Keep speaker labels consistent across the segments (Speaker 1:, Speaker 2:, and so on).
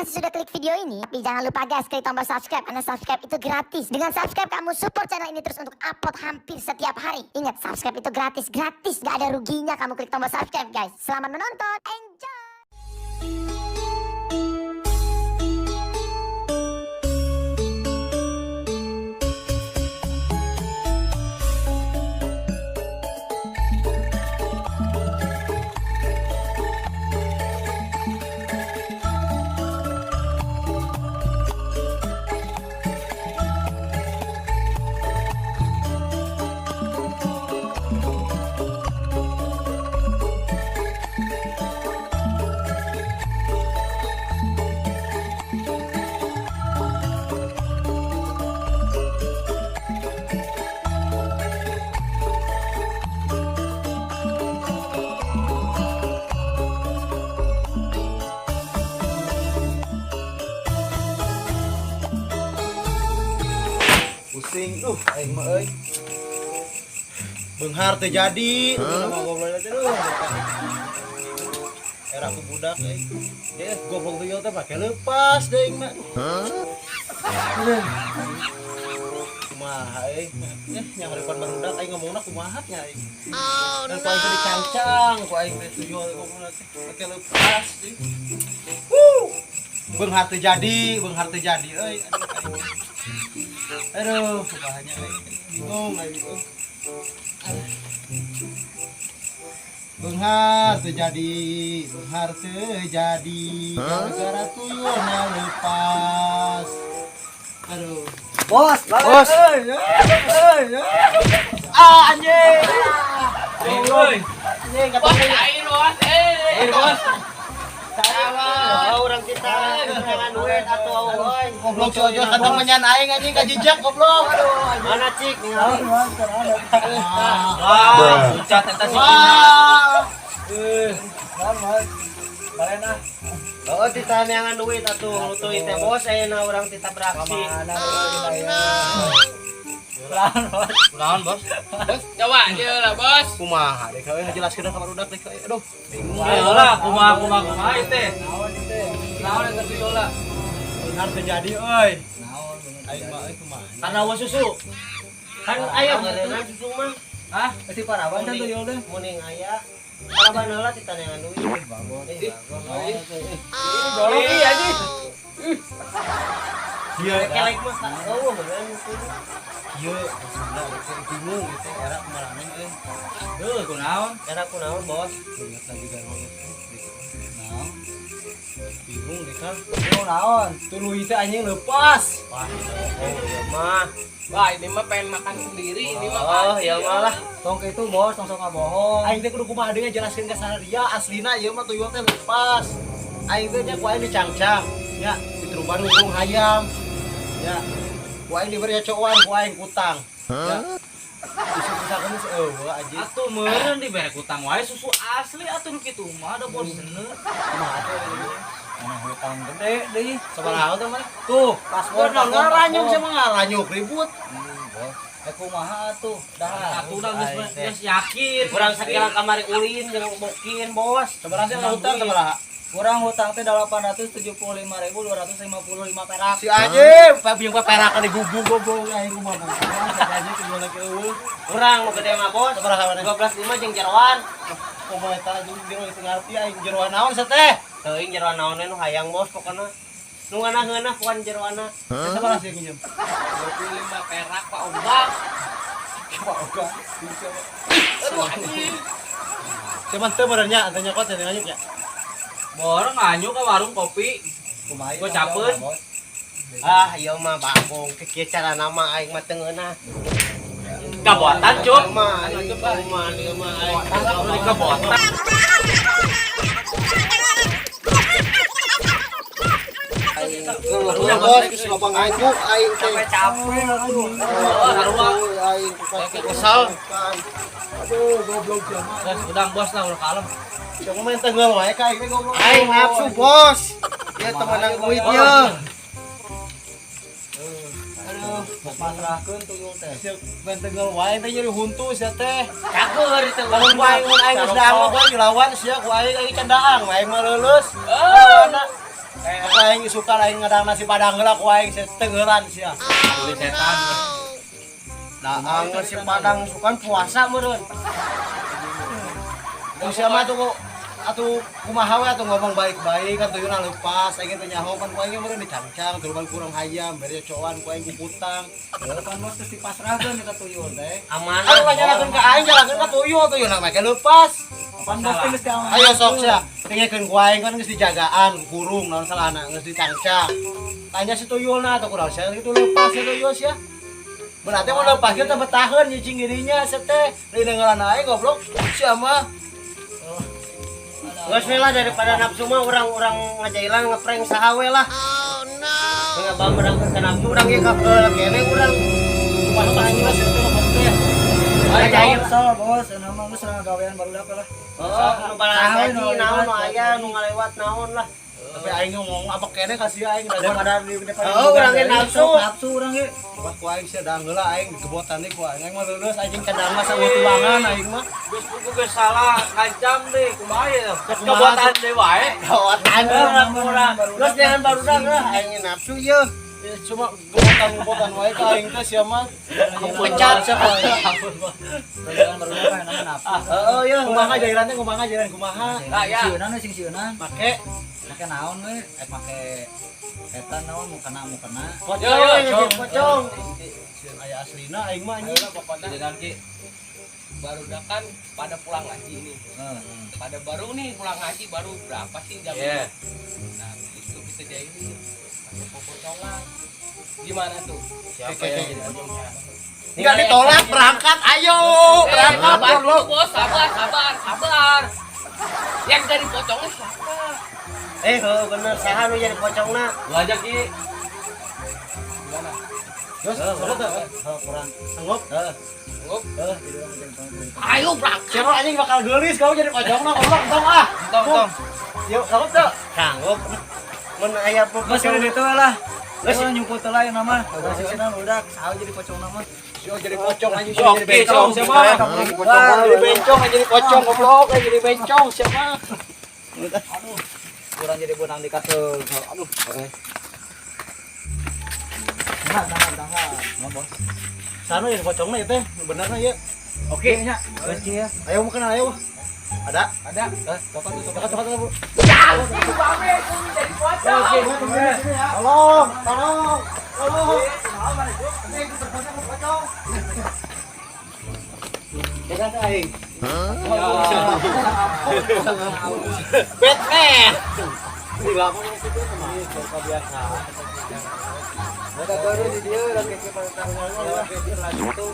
Speaker 1: kasih sudah klik video ini. Tapi jangan lupa guys, klik tombol subscribe karena subscribe itu gratis. Dengan subscribe kamu support channel ini terus untuk upload hampir setiap hari. Ingat, subscribe itu gratis, gak ada ruginya kamu klik tombol subscribe guys. Selamat menonton, enjoy.
Speaker 2: Pusing, aing mah euy. Beunghar teh jadi, ngobrol aja dulu. Era aku budak euy. Dia goblok teh teh pake leupas deui mah. Kumaha euy? Nya hareupan barudak aing ngomongna kumaha nya aing. Oh no. Dan ku aing teh dicancang, ku aing teh tuyul ngomongna teh pake leupas deui. Beunghar teh jadi euy. Aduh, bahanya bingung aing. Beunghar terjadi gara-gara tuyulna lepas. Aduh.
Speaker 3: Bos.
Speaker 2: Anjing. Anjing kata
Speaker 4: Air bos.
Speaker 2: orang kita dengan duit atau euy. Goblok cojo kantong menyan aing anjing ka jejak goblok. Aduh, mana cik ningali.
Speaker 4: Wah, ucat eta si
Speaker 3: Balena.
Speaker 2: Oh, tita neangan duit atuh teu teh bos ayeuna urang tita beraksi.
Speaker 4: Kunaon bos? Coba dia lah bos.
Speaker 2: Kumaha deh kau ngajelaskeun ka barudak deh. Aduh, bingung.
Speaker 4: Ayolah, kumaha teh. Naon eta tuyula?
Speaker 2: Benar terjadi euy. Aing mah kumaha. Karena wa susu. Kan aya ngareuna susu mah.
Speaker 4: Hah?
Speaker 3: Eti paraban can tuyul teh.
Speaker 2: Muning aya. Paraban heula tita neangan duit.
Speaker 4: Iya anjing.
Speaker 2: Ieu kelek mah eueuh beneran itu. Ieu sudah bingung gitu era kemarin euy.
Speaker 4: Duh, kunaon?
Speaker 2: Era kunaon bos? Ingat lagi kan. Bingung deh kan.
Speaker 3: Bingung naon?
Speaker 2: Tuluy teh anjing leupas. Wah, iya mah.
Speaker 4: Wah, ini mah pengen makan sendiri, ini mah
Speaker 2: Oh,
Speaker 4: pasti.
Speaker 2: ya malah.
Speaker 3: Tong itu bos, tong sok ngabohong.
Speaker 2: Aing teh kudu kumaha deui ngajelaskeun ka saharia aslina ieu mah tuyul teh leupas. Aing teh nya ku aing dicangcang, nya diteruban hubung hayam. Ya. Ku aing diberi coan, ku aing utang. Ya. Disusakeun eueuh anjing.
Speaker 4: Atuh meureun dibere utang wae susu asli atuh nu kitu mah ada bos bener.
Speaker 2: Kumaha teh ieu?
Speaker 3: Mana hutang gede deui.
Speaker 2: Sabaraha teh mah? Tuh, paspor ngaranyuk sama ngaranyuk ribut.
Speaker 3: Bos. Kumaha atuh? Dah.
Speaker 4: Atuh udah geus yakin.
Speaker 2: Kurang sakira kamari ulin jeung bokin bos. Sabaraha sih hutang sabaraha?
Speaker 3: Kurang hutang teh 875.255 perak.
Speaker 2: Si anjing, jeung perak di gubung goblok aing kumaha. Anjing tuh lagi eueuh. Urang nu gede mah bos, sabaraha 12.5 jeung jeroan. Kumaha eta jeung jero itu ngarti aing jeroan naon sa teh? Teuing jeroan naon nu hayang bos pokona. Nu ngana-ngana puan jeroana. Sabaraha sih pinjem?
Speaker 4: 25 perak Pak Ombak.
Speaker 2: Pak Oga.
Speaker 4: Aduh anjing.
Speaker 2: Cuman teu benernya antanya kot teh nganyuk ya.
Speaker 4: Borong nganyuk ke warung kopi.
Speaker 3: Kumaha?
Speaker 4: Gua capeun.
Speaker 2: Ah, ieu mah bagong kieu cara nama aing mah teu ngeunah.
Speaker 4: Kabuatan cuk.
Speaker 2: Mah ieu mah aing
Speaker 4: Kabuatan.
Speaker 2: Udah bos, geus loba nganyuk aing teh.
Speaker 4: Sampai capek atuh.
Speaker 2: Aing kesal.
Speaker 3: Aduh, goblok jaman.
Speaker 4: Bos, udang bos lah udah kalem.
Speaker 2: Yang main tenggeul wae ka aing goblok. Aing nafsu bos. Ieu temenan duit ieu. Aduh,
Speaker 3: Pasrahkeun tuyul teh.
Speaker 2: main tenggeul wae teh jadi huntu sia teh.
Speaker 4: Cager itu.
Speaker 2: Lamun ku aing mun aing geus daang mah dilawan sia ku aing candaan, aing mah leuleus.
Speaker 4: Oh.
Speaker 2: Aku aing suka lain ngadang nasi padang geula ku aing setengeulan sia.
Speaker 4: Beli setan.
Speaker 2: Nah, nasi padang sukan puasa meureun. Ku sia mah tuh atuh kumaha we atuh ngomong baik-baik kan tuyulna leupas aing teh nyaho pan ku aing meureun dicangcang turun kurang hayam bere coan ku aing kuputang.
Speaker 3: Heuh pan mah geus dipasrahkeun eta tuyul teh.
Speaker 2: Aman. Anu ngajarakeun ka aing jalakeun ka tuyul make leupas.
Speaker 3: Pan bos teh geus diaman.
Speaker 2: Ayo sok sia. Tengekeun ku aing kan geus dijagaan kurung naon salahna geus dicangcang. Tanya si tuyulna atuh kurang sia kitu leupas si tuyul sia. Berarti mau leupas kieu teh betaheun nyicing dirinya sia teh. Deui dengeran aing goblok sia mah. Geus we lah daripada nafsu mah urang ngajailan ngeprank saha we lah. Oh no. Tengah bamberang ke nafsu urang ge ka kene urang. Kumaha mah anjing lah situ mah teh. Ngajail
Speaker 3: Sok bos, nama geus serang gawean barudak lah.
Speaker 2: oh, nu balaji naon nu aya nu ngalewat naon lah. Tapi aing ngomong apa kene kasih aing daripada oh urang ge nafsu
Speaker 3: urang ge.
Speaker 2: buat ku aing sia dang heula aing gebotan deui ku aing mah leuleus anjing cadang mah sangutuangan aing mah
Speaker 4: Geus kudu salah ngancam deh kumaha ya. Cobotan deui wae.
Speaker 2: gawatan urang geus jangan barudak lah aing nafsu ieu cuma gebotan wae ka aing teh sia mah pecat sia
Speaker 3: Gawean barudak kan nama nafsu.
Speaker 2: heeh ieu kumaha jairan teh kumaha jairan kumaha
Speaker 4: Nah ya.
Speaker 3: Sieunan we sing sieunan.
Speaker 2: make
Speaker 3: Make naon we? Make etan naon mukana.
Speaker 2: pocong aya aslina aing mah anjing
Speaker 5: Pokoknya nanti baru kan pada pulang ngaji nih. Pada baru nih pulang ngaji baru berapa sih jam?
Speaker 4: Iya.
Speaker 5: Nah itu kita jahilin pakai potongan. Gimana tuh?
Speaker 4: Siapa yang jadi
Speaker 2: enggak ditolak berangkat ayo berangkat
Speaker 5: Bos, bos, sabar. Yang dari pocongnya siapa?
Speaker 2: bener saha nu jadi pocongna
Speaker 4: Lu aja Ki.
Speaker 5: Gimana?
Speaker 2: Terus, kurang sanggup.
Speaker 5: Sanggup?
Speaker 2: Heeh.
Speaker 5: Ayo berangkat.
Speaker 2: Siapa anjing bakal gelis kau jadi pocongna goblok tong ah.
Speaker 4: Tong.
Speaker 2: Yuk, sanggup tuh. Sanggup. Mun aya
Speaker 3: Bos
Speaker 2: pocong
Speaker 3: kene ditu lah.
Speaker 2: Geus.
Speaker 3: Geus nyumput lah yang nama. Sieunan budak, saha jadi pocong nama.
Speaker 2: Yo jadi pocong anjing
Speaker 4: Sok,
Speaker 2: jadi bencong
Speaker 4: Ki,
Speaker 2: siapa?
Speaker 4: sok.
Speaker 2: Jadi bencong jadi pocong goblok jadi bencong siapa?
Speaker 3: Kurang jadi bonang di kasur. Aduh. Nah, bos.
Speaker 2: Sana jadi pocongna ieu teh benerna ieu.
Speaker 3: Oke nya. Geus kieu.
Speaker 2: Ayo makan ayo. Ada?
Speaker 3: Ada. Coba tuh.
Speaker 2: Coba Bu.
Speaker 3: Oke.
Speaker 2: Tolong. Jangan aing. Batman. Gila apa itu mah biasa. Ada baru di dia lagi ke pertarungan lah ke lanjut tuh.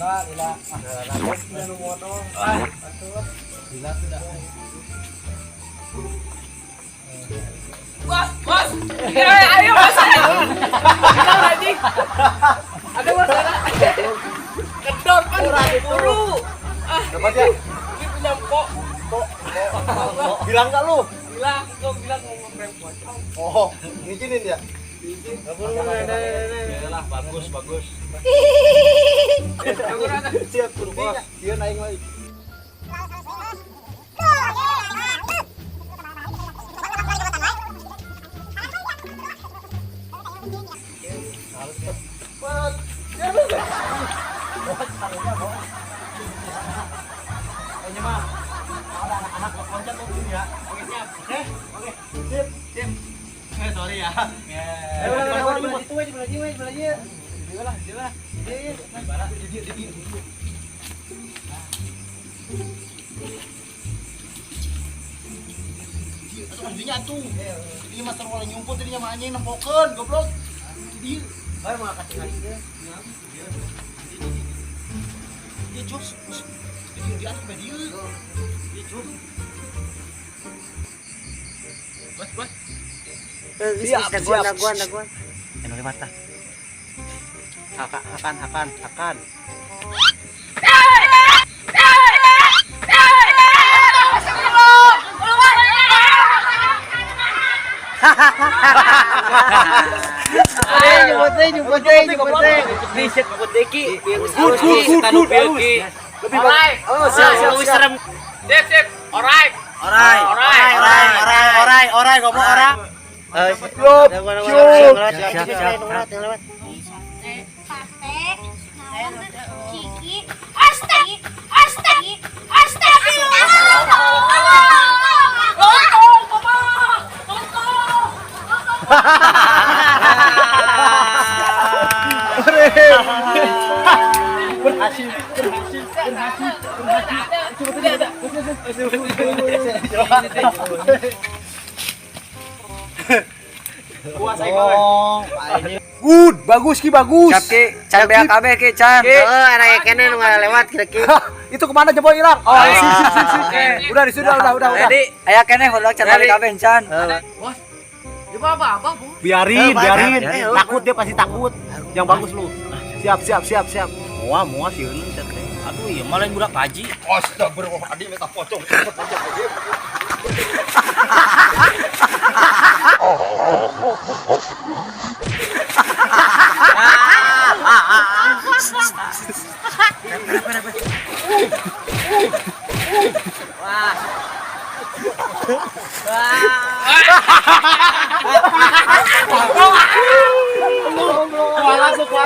Speaker 2: Lila. Lanjut nu mono. Gila sudah.
Speaker 5: Bos. Ayo bos. Anjing. Ada masalah. Kedor kan buru.
Speaker 2: Dapat ya?
Speaker 5: Ini punya kok.
Speaker 2: Bilang enggak lu?
Speaker 5: Bilang ngomong pocong.
Speaker 2: Oh, ngizinin ya?
Speaker 4: Yalah bagus.
Speaker 2: Siap tuh bos. Dia naik lagi. Ini mah ada anak-anak loncat tuh ya. Oke siap. Oke. Sip. Sorry ya. Belajar. Jelas. Atuh anjingnya atuh. Ini master wala nyumput tadinya mah anjing nempokeun goblok. Di ayo mau kasih dia. Dia cus. Di atas dia. Dia cus. Bos. Siap. Daguan. Eno di mata. Hakan. Nyebut deh. Riset nyebut deh Ki. Lebih baik. Oh, siap serem.
Speaker 5: Sip. Alright.
Speaker 2: Orai ngomong orang.
Speaker 6: Kiki,
Speaker 2: Good, bagus Ki, bagus.
Speaker 3: Siap Ki, Can BAKB Ki, Can.
Speaker 2: Anak kene nu lewat Ki. Itu kemana jebol hilang? Oh, sip. Udah di sudah, udah.
Speaker 3: Jadi, aya keneh hodak Can BAKB Can.
Speaker 2: Biarin. Takut dia pasti takut. Yang bagus lu. Siap. Moa sih lu.
Speaker 4: Aduh, iya malah budak haji.
Speaker 2: Astagfirullahaladzim, eta pocong. Kualat tuh.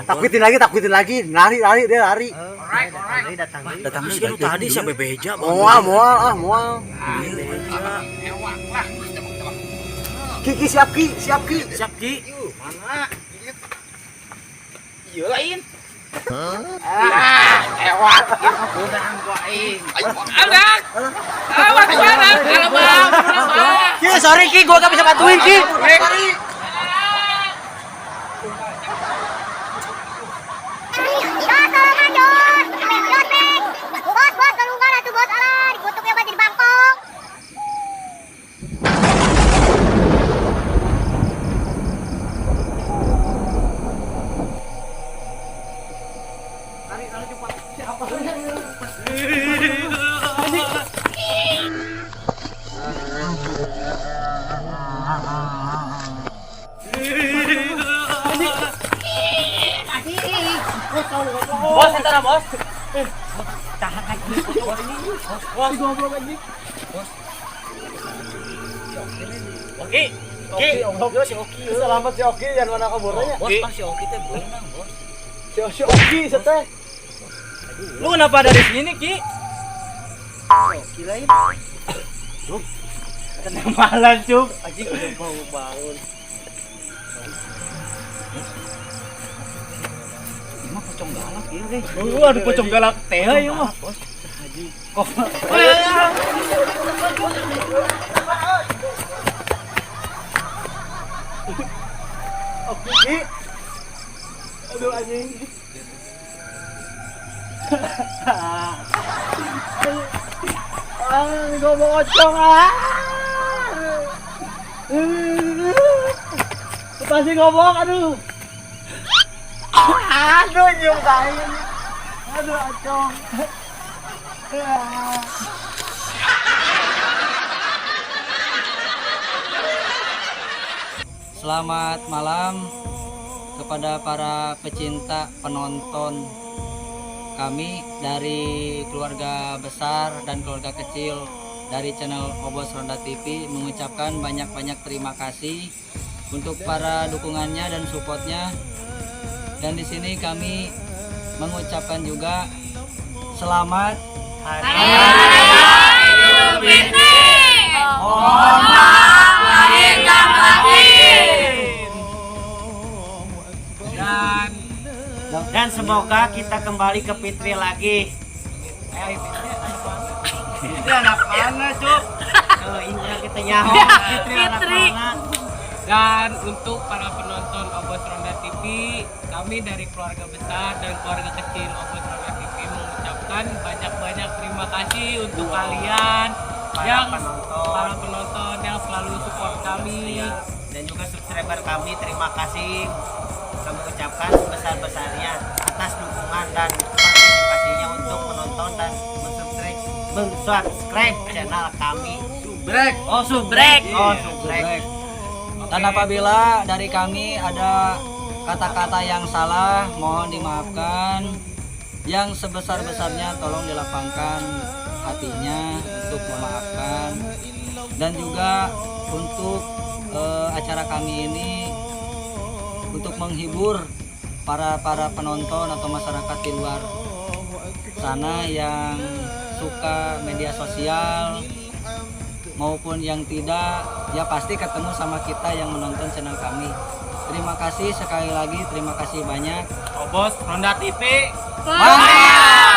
Speaker 2: Takutin lagi. Lari dia.
Speaker 4: Datang sih lu tadi sampai beja.
Speaker 2: Mual. Ki, siap Ki.
Speaker 4: Mana? Iya lain.
Speaker 2: Ki, sorry Ki, gua gak bisa bantuin Ki.
Speaker 1: Bos, keluar atuh bos, alah, dikutuknya mah jadi bangkok.
Speaker 4: Bos, entar bos. Oke.
Speaker 2: Selamat si Oki, jangan mana kaburnya.
Speaker 4: Bos, si Oki teh beunang, bos.
Speaker 2: Si Oki, seteh.
Speaker 4: Lu kenapa dari sini, Ki?
Speaker 2: Oki lain.
Speaker 4: Tenang malam, Cuk. Anjing udah mau bangun. Ini pocong galak ieu, guys.
Speaker 2: Aduh, pocong galak teh ieu mah.
Speaker 4: Kok.
Speaker 2: Oki. Aduh anjing. Gua mau pocong Pasti ngomong, aduh. Aduh, nyium kain. Aduh, acong.
Speaker 7: Selamat malam kepada para pecinta penonton kami dari keluarga besar dan keluarga kecil dari channel Obos Ronda TV mengucapkan banyak-banyak terima kasih untuk para dukungannya dan supportnya. Dan di sini kami mengucapkan juga selamat Hari Raya Idul Fitri. Mohon maaf lahir dan batin.
Speaker 2: Dan semoga kita kembali ke Fitri lagi. Ayo
Speaker 4: Fitri anak mana, Cuk?
Speaker 2: ini kita nyaho.
Speaker 4: Fitri. Dan untuk para penonton Obos Ronda TV, kami dari keluarga besar dan keluarga kecil Obos Ronda TV mengucapkan banyak-banyak terima kasih untuk kalian para penonton yang selalu support kami
Speaker 2: Dan juga subscriber kami, terima kasih. Kami ucapkan sebesar-besarnya atas dukungan dan partisipasinya untuk untuk menonton dan subscribe channel kami. Subrek.
Speaker 7: Dan apabila dari kami ada kata-kata yang salah, mohon dimaafkan. Yang sebesar-besarnya tolong dilapangkan hatinya untuk memaafkan. Dan juga untuk acara kami ini untuk menghibur para penonton atau masyarakat di luar sana yang suka media sosial maupun yang tidak, ya pasti ketemu sama kita yang menonton channel kami. Terima kasih sekali lagi, terima kasih banyak.
Speaker 4: Obos Ronda TV.
Speaker 7: Mantap!